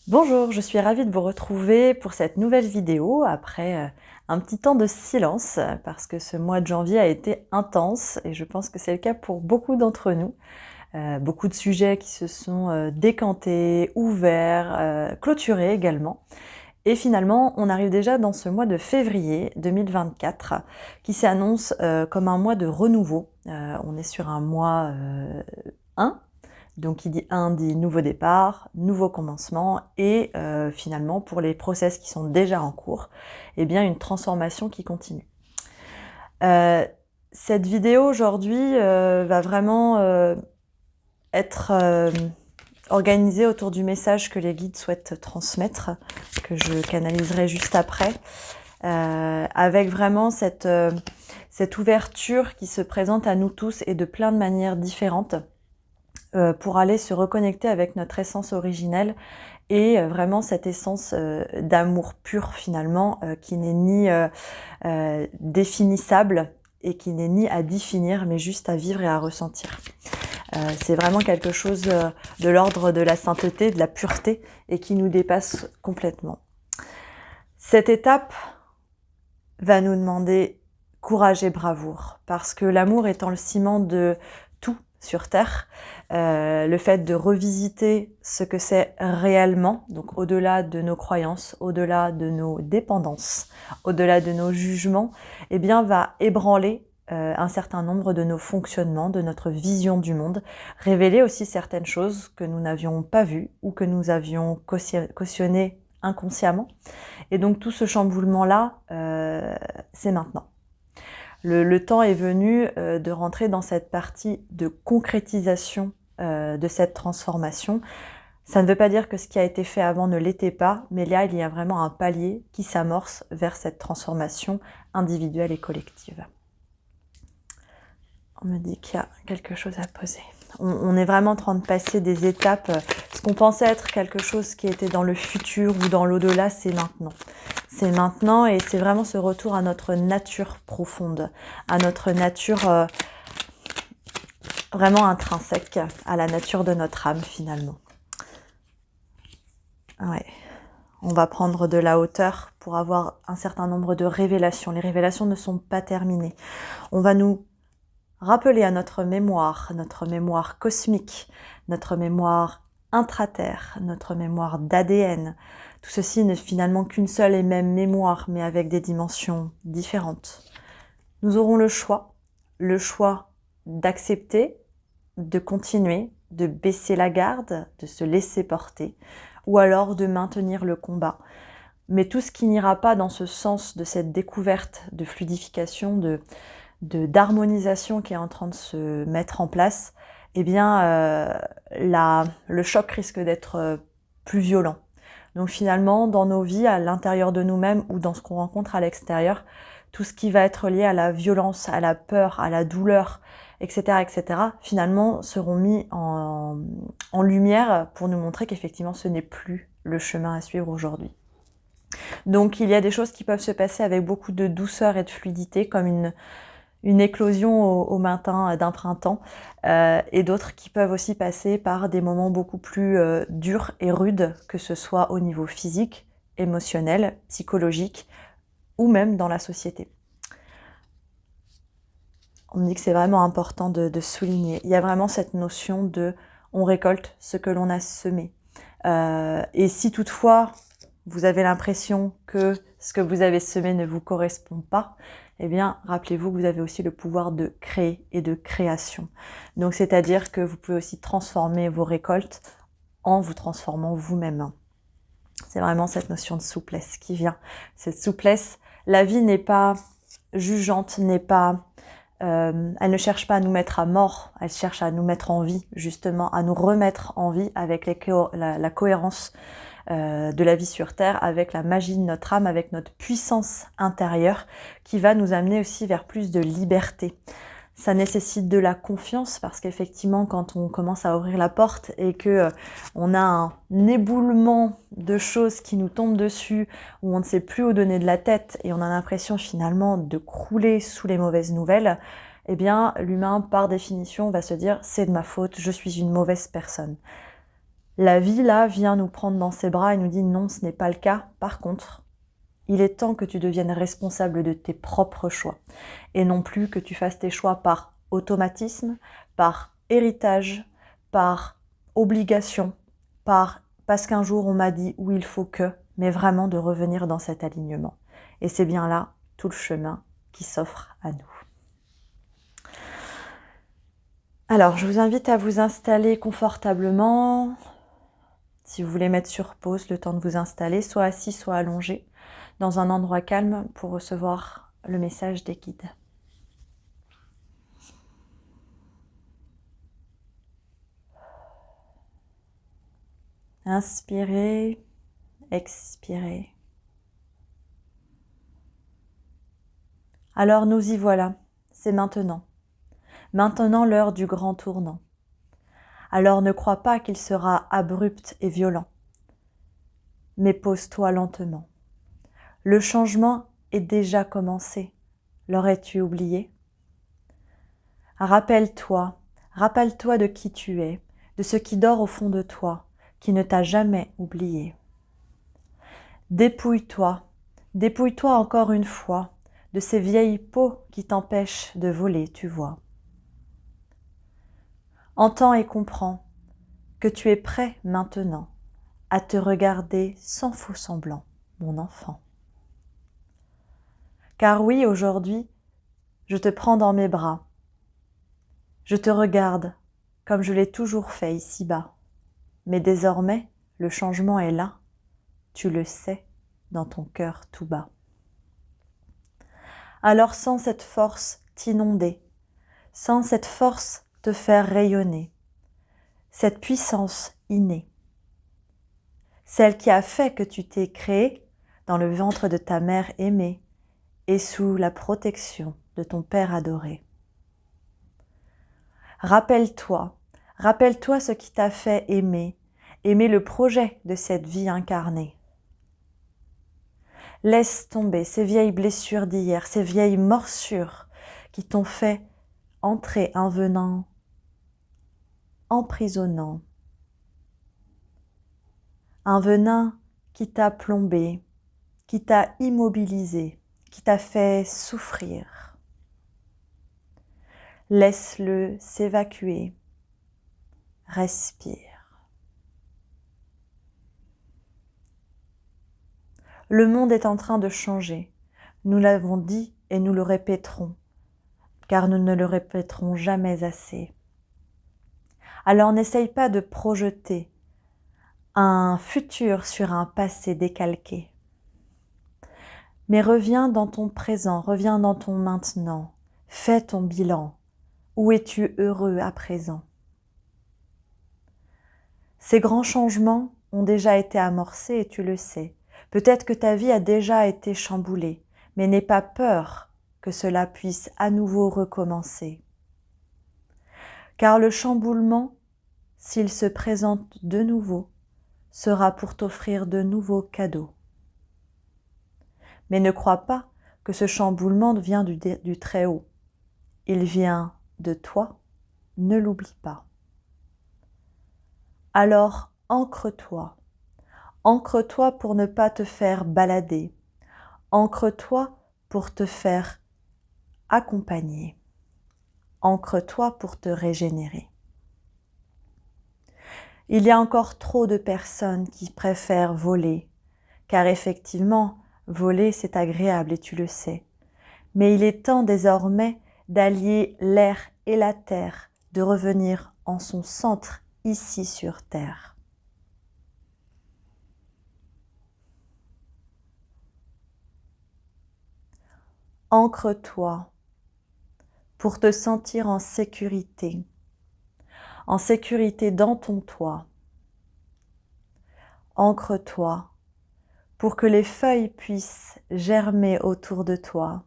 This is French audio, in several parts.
Bonjour, je suis ravie de vous retrouver pour cette nouvelle vidéo après un petit temps de silence parce que ce mois de janvier a été intense et je pense que c'est le cas pour beaucoup d'entre nous. Beaucoup de sujets qui se sont décantés, ouverts, clôturés également. Et finalement, on arrive déjà dans ce mois de février 2024 qui s'annonce comme un mois de renouveau. On est sur un mois 1. Donc qui dit 1 dit nouveau départ, nouveau commencement et finalement pour les process qui sont déjà en cours, eh bien une transformation qui continue. Cette vidéo aujourd'hui va vraiment être organisée autour du message que les guides souhaitent transmettre, que je canaliserai juste après, avec vraiment cette ouverture qui se présente à nous tous et de plein de manières différentes. Pour aller se reconnecter avec notre essence originelle et vraiment cette essence d'amour pur finalement qui n'est ni définissable et qui n'est ni à définir mais juste à vivre et à ressentir. C'est vraiment quelque chose de l'ordre de la sainteté, de la pureté et qui nous dépasse complètement. Cette étape va nous demander courage et bravoure parce que l'amour étant le ciment de tout sur Terre, le fait de revisiter ce que c'est réellement, donc au-delà de nos croyances, au-delà de nos dépendances, au-delà de nos jugements, eh bien va ébranler un certain nombre de nos fonctionnements, de notre vision du monde, révéler aussi certaines choses que nous n'avions pas vues ou que nous avions cautionnées inconsciemment. Et donc tout ce chamboulement-là, c'est maintenant. Le temps est venu de rentrer dans cette partie de concrétisation de cette transformation. Ça ne veut pas dire que ce qui a été fait avant ne l'était pas, mais là, il y a vraiment un palier qui s'amorce vers cette transformation individuelle et collective. On me dit qu'il y a quelque chose à poser. On est vraiment en train de passer des étapes. Ce qu'on pensait être quelque chose qui était dans le futur ou dans l'au-delà, c'est maintenant. C'est maintenant et c'est vraiment ce retour à notre nature profonde, à notre nature vraiment intrinsèque, à la nature de notre âme finalement. Ouais. On va prendre de la hauteur pour avoir un certain nombre de révélations. Les révélations ne sont pas terminées. On va nous rappeler à notre mémoire cosmique, notre mémoire intraterre, notre mémoire d'ADN. Tout ceci n'est finalement qu'une seule et même mémoire, mais avec des dimensions différentes. Nous aurons le choix d'accepter, de continuer, de baisser la garde, de se laisser porter, ou alors de maintenir le combat. Mais tout ce qui n'ira pas dans ce sens de cette découverte de fluidification, d'harmonisation qui est en train de se mettre en place, eh bien, le choc risque d'être plus violent. Donc finalement, dans nos vies, à l'intérieur de nous-mêmes ou dans ce qu'on rencontre à l'extérieur, tout ce qui va être lié à la violence, à la peur, à la douleur, etc., finalement, seront mis en lumière pour nous montrer qu'effectivement, ce n'est plus le chemin à suivre aujourd'hui. Donc il y a des choses qui peuvent se passer avec beaucoup de douceur et de fluidité, comme une éclosion au matin d'un printemps, et d'autres qui peuvent aussi passer par des moments beaucoup plus durs et rudes, que ce soit au niveau physique, émotionnel, psychologique, ou même dans la société. On me dit que c'est vraiment important de souligner. Il y a vraiment cette notion de on récolte ce que l'on a semé. Et si toutefois vous avez l'impression que ce que vous avez semé ne vous correspond pas, eh bien, rappelez-vous que vous avez aussi le pouvoir de créer et de création. Donc, c'est-à-dire que vous pouvez aussi transformer vos récoltes en vous transformant vous-même. C'est vraiment cette notion de souplesse qui vient. Cette souplesse, la vie n'est pas jugeante, elle ne cherche pas à nous mettre à mort, elle cherche à nous mettre en vie, justement, à nous remettre en vie avec la cohérence de la vie sur Terre, avec la magie de notre âme, avec notre puissance intérieure qui va nous amener aussi vers plus de liberté. Ça nécessite de la confiance parce qu'effectivement, quand on commence à ouvrir la porte et que on a un éboulement de choses qui nous tombent dessus, où on ne sait plus où donner de la tête et on a l'impression finalement de crouler sous les mauvaises nouvelles, eh bien, l'humain, par définition, va se dire « c'est de ma faute, je suis une mauvaise personne ». La vie, là, vient nous prendre dans ses bras et nous dit non, ce n'est pas le cas. Par contre, il est temps que tu deviennes responsable de tes propres choix et non plus que tu fasses tes choix par automatisme, par héritage, par obligation, parce qu'un jour on m'a dit où il faut que, mais vraiment de revenir dans cet alignement. Et c'est bien là tout le chemin qui s'offre à nous. Alors, je vous invite à vous installer confortablement. Si vous voulez mettre sur pause le temps de vous installer, soit assis, soit allongé, dans un endroit calme pour recevoir le message des guides. Inspirez, expirez. Alors nous y voilà, c'est maintenant. Maintenant l'heure du grand tournant. Alors ne crois pas qu'il sera abrupt et violent, mais pose-toi lentement. Le changement est déjà commencé. L'aurais-tu oublié ? Rappelle-toi de qui tu es, de ce qui dort au fond de toi, qui ne t'a jamais oublié. Dépouille-toi encore une fois de ces vieilles peaux qui t'empêchent de voler, tu vois. Entends et comprends que tu es prêt maintenant à te regarder sans faux semblant, mon enfant. Car oui, aujourd'hui, je te prends dans mes bras. Je te regarde comme je l'ai toujours fait ici-bas. Mais désormais, le changement est là. Tu le sais dans ton cœur tout bas. Alors sans cette force t'inonder, sans cette force te faire rayonner, cette puissance innée, celle qui a fait que tu t'es créé dans le ventre de ta mère aimée et sous la protection de ton Père adoré. Rappelle-toi ce qui t'a fait aimer le projet de cette vie incarnée. Laisse tomber ces vieilles blessures d'hier, ces vieilles morsures qui t'ont fait entrer un venin emprisonnant, un venin qui t'a plombé, qui t'a immobilisé, qui t'a fait souffrir. Laisse-le s'évacuer. Respire. Le monde est en train de changer. Nous l'avons dit et nous le répéterons, car nous ne le répéterons jamais assez. Alors n'essaye pas de projeter un futur sur un passé décalqué. Mais reviens dans ton présent, reviens dans ton maintenant. Fais ton bilan. Où es-tu heureux à présent ? Ces grands changements ont déjà été amorcés et tu le sais. Peut-être que ta vie a déjà été chamboulée, mais n'aie pas peur que cela puisse à nouveau recommencer. Car le chamboulement, s'il se présente de nouveau, sera pour t'offrir de nouveaux cadeaux. Mais ne crois pas que ce chamboulement vient du Très-Haut. Il vient de toi, ne l'oublie pas. Alors ancre-toi pour ne pas te faire balader, ancre-toi pour te faire accompagner, ancre-toi pour te régénérer. Il y a encore trop de personnes qui préfèrent voler, car effectivement, voler c'est agréable et tu le sais. Mais il est temps désormais d'allier l'air et la terre, de revenir en son centre ici sur terre. Ancre-toi pour te sentir en sécurité dans ton toit. Ancre-toi pour que les feuilles puissent germer autour de toi.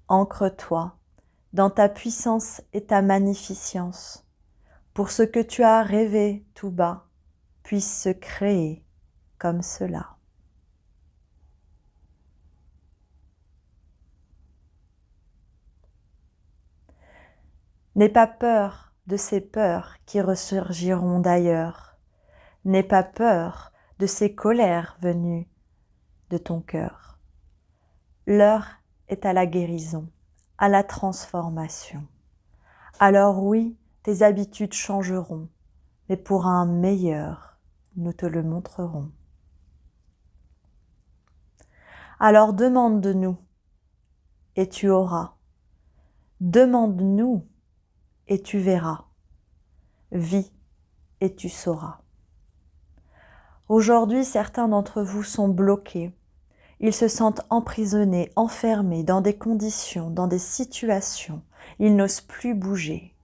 Ancre-toi dans ta puissance et ta magnificence, pour ce que tu as rêvé tout bas puisse se créer comme cela. N'aie pas peur de ces peurs qui ressurgiront d'ailleurs. N'aie pas peur de ces colères venues de ton cœur. L'heure est à la guérison, à la transformation. Alors oui, tes habitudes changeront, mais pour un meilleur, nous te le montrerons. Alors demande-nous, et tu auras. Demande-nous, et tu verras. Vis, et tu sauras. Aujourd'hui, certains d'entre vous sont bloqués. Ils se sentent emprisonnés, enfermés dans des conditions, dans des situations. Ils n'osent plus bouger.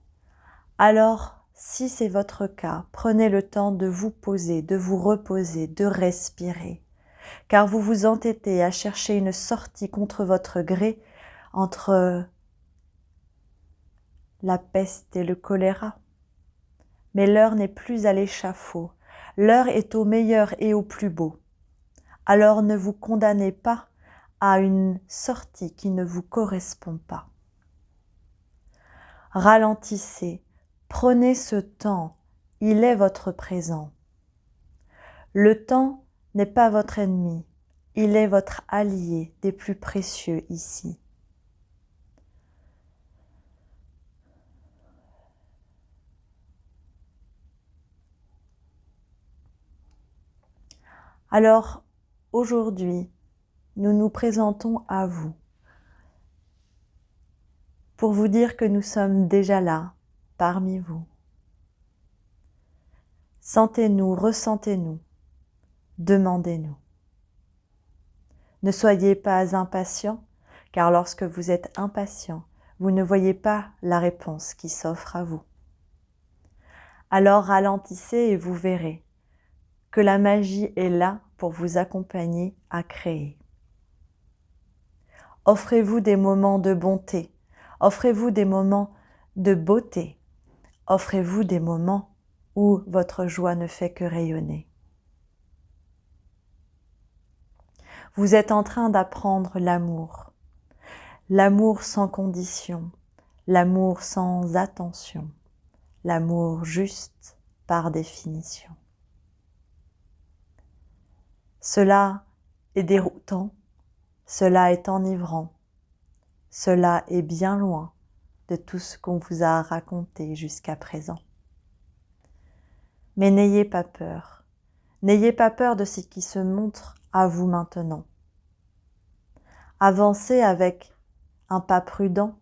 Alors, si c'est votre cas, prenez le temps de vous poser, de vous reposer, de respirer. Car vous vous entêtez à chercher une sortie contre votre gré entre la peste et le choléra. Mais l'heure n'est plus à l'échafaud, l'heure est au meilleur et au plus beau. Alors ne vous condamnez pas à une sortie qui ne vous correspond pas. Ralentissez, prenez ce temps, il est votre présent. Le temps n'est pas votre ennemi, il est votre allié des plus précieux ici. Alors, aujourd'hui, nous nous présentons à vous pour vous dire que nous sommes déjà là, parmi vous. Sentez-nous, ressentez-nous, demandez-nous. Ne soyez pas impatients, car lorsque vous êtes impatient, vous ne voyez pas la réponse qui s'offre à vous. Alors ralentissez et vous verrez que la magie est là pour vous accompagner à créer. Offrez-vous des moments de bonté, offrez-vous des moments de beauté, offrez-vous des moments où votre joie ne fait que rayonner. Vous êtes en train d'apprendre l'amour, l'amour sans condition, l'amour sans attention, l'amour juste par définition. Cela est déroutant, cela est enivrant, cela est bien loin de tout ce qu'on vous a raconté jusqu'à présent. Mais n'ayez pas peur de ce qui se montre à vous maintenant. Avancez avec un pas prudent,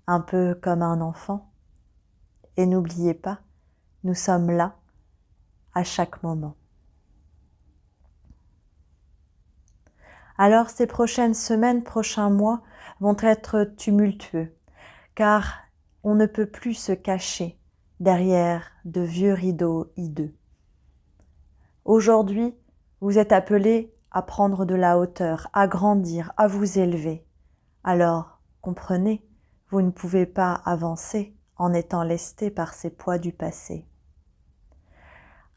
un peu comme un enfant, et n'oubliez pas, nous sommes là à chaque moment. Alors ces prochaines semaines, prochains mois vont être tumultueux, car on ne peut plus se cacher derrière de vieux rideaux hideux. Aujourd'hui, vous êtes appelés à prendre de la hauteur, à grandir, à vous élever. Alors, comprenez, vous ne pouvez pas avancer en étant lesté par ces poids du passé.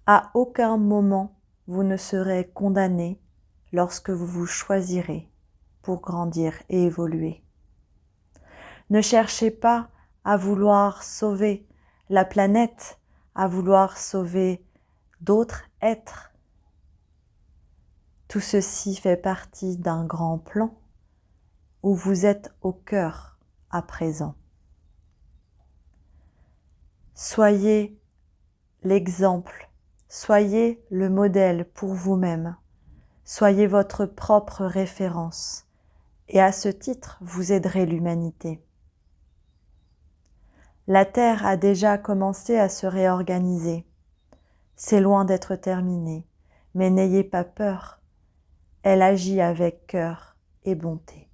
À aucun moment, vous ne serez condamné lorsque vous vous choisirez pour grandir et évoluer. Ne cherchez pas à vouloir sauver la planète, à vouloir sauver d'autres êtres. Tout ceci fait partie d'un grand plan où vous êtes au cœur à présent. Soyez l'exemple, soyez le modèle pour vous-même, soyez votre propre référence et à ce titre, vous aiderez l'humanité. La Terre a déjà commencé à se réorganiser. C'est loin d'être terminé, mais n'ayez pas peur. Elle agit avec cœur et bonté.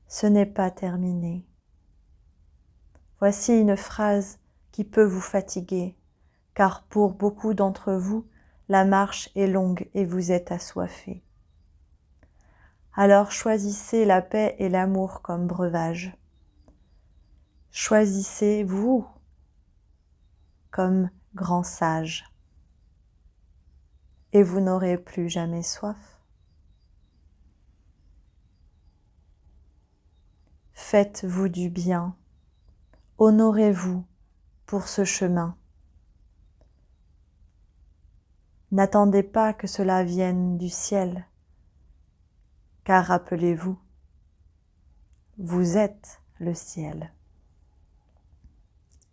Ce n'est pas terminé. Voici une phrase qui peut vous fatiguer, car pour beaucoup d'entre vous, la marche est longue et vous êtes assoiffés. Alors choisissez la paix et l'amour comme breuvage. Choisissez-vous comme grand sage et vous n'aurez plus jamais soif. Faites-vous du bien. Honorez-vous pour ce chemin. N'attendez pas que cela vienne du ciel, car rappelez-vous, vous êtes le ciel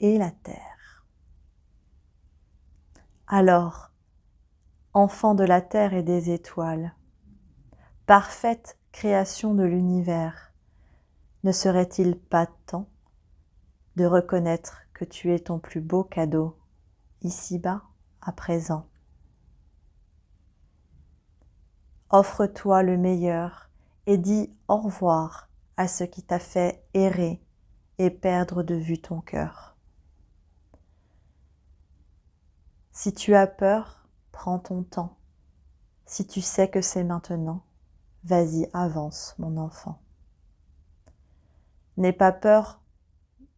et la terre. Alors, enfants de la terre et des étoiles, parfaite création de l'univers, ne serait-il pas temps de reconnaître que tu es ton plus beau cadeau, ici-bas, à présent? Offre-toi le meilleur et dis au revoir à ce qui t'a fait errer et perdre de vue ton cœur. Si tu as peur, prends ton temps. Si tu sais que c'est maintenant, vas-y, avance, mon enfant. N'aie pas peur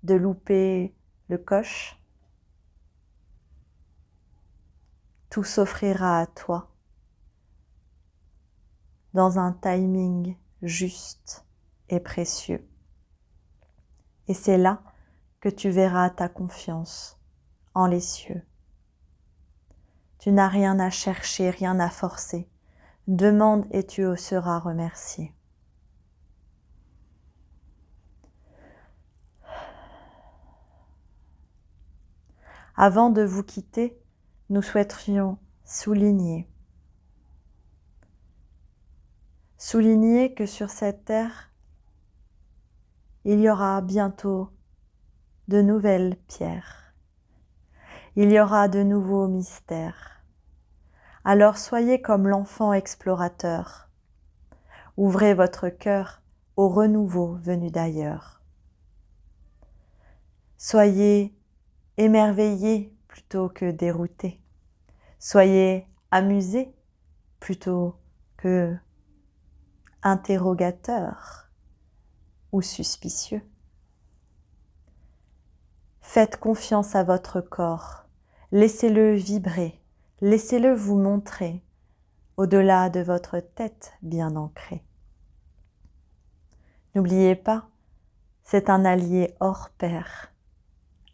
de louper le coche. Tout s'offrira à toi dans un timing juste et précieux. Et c'est là que tu verras ta confiance en les cieux. Tu n'as rien à chercher, rien à forcer. Demande et tu seras remercié. Avant de vous quitter, nous souhaiterions souligner que sur cette terre, il y aura bientôt de nouvelles pierres. Il y aura de nouveaux mystères. Alors soyez comme l'enfant explorateur. Ouvrez votre cœur au renouveau venu d'ailleurs. Soyez émerveillés plutôt que déroutés. Soyez amusés plutôt que interrogateurs ou suspicieux. Faites confiance à votre corps, laissez-le vibrer, laissez-le vous montrer au-delà de votre tête bien ancrée. N'oubliez pas, c'est un allié hors pair,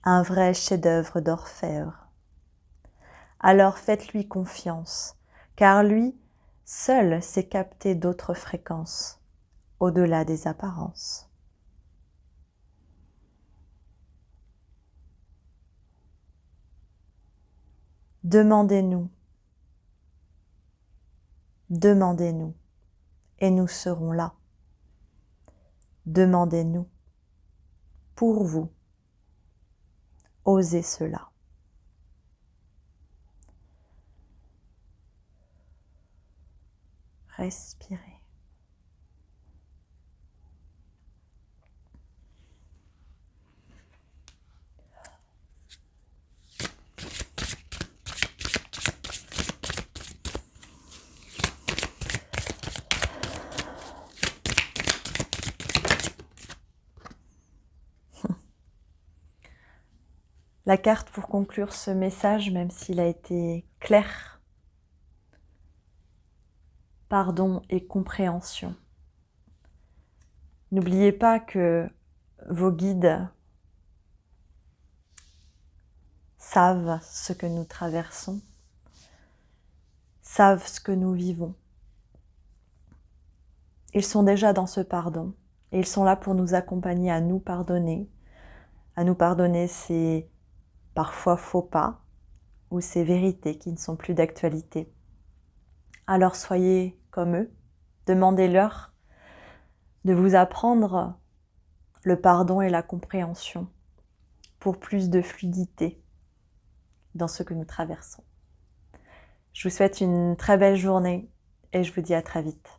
un vrai chef-d'œuvre d'orfèvre. Alors faites-lui confiance, car lui seul sait capter d'autres fréquences, au-delà des apparences. Demandez-nous, et nous serons là. Demandez-nous, pour vous, osez cela. Respirez. La carte pour conclure ce message, même s'il a été clair, pardon et compréhension. N'oubliez pas que vos guides savent ce que nous traversons, savent ce que nous vivons. Ils sont déjà dans ce pardon et ils sont là pour nous accompagner à nous pardonner ces parfois faux pas ou ces vérités qui ne sont plus d'actualité. Alors soyez comme eux, demandez-leur de vous apprendre le pardon et la compréhension pour plus de fluidité dans ce que nous traversons. Je vous souhaite une très belle journée et je vous dis à très vite.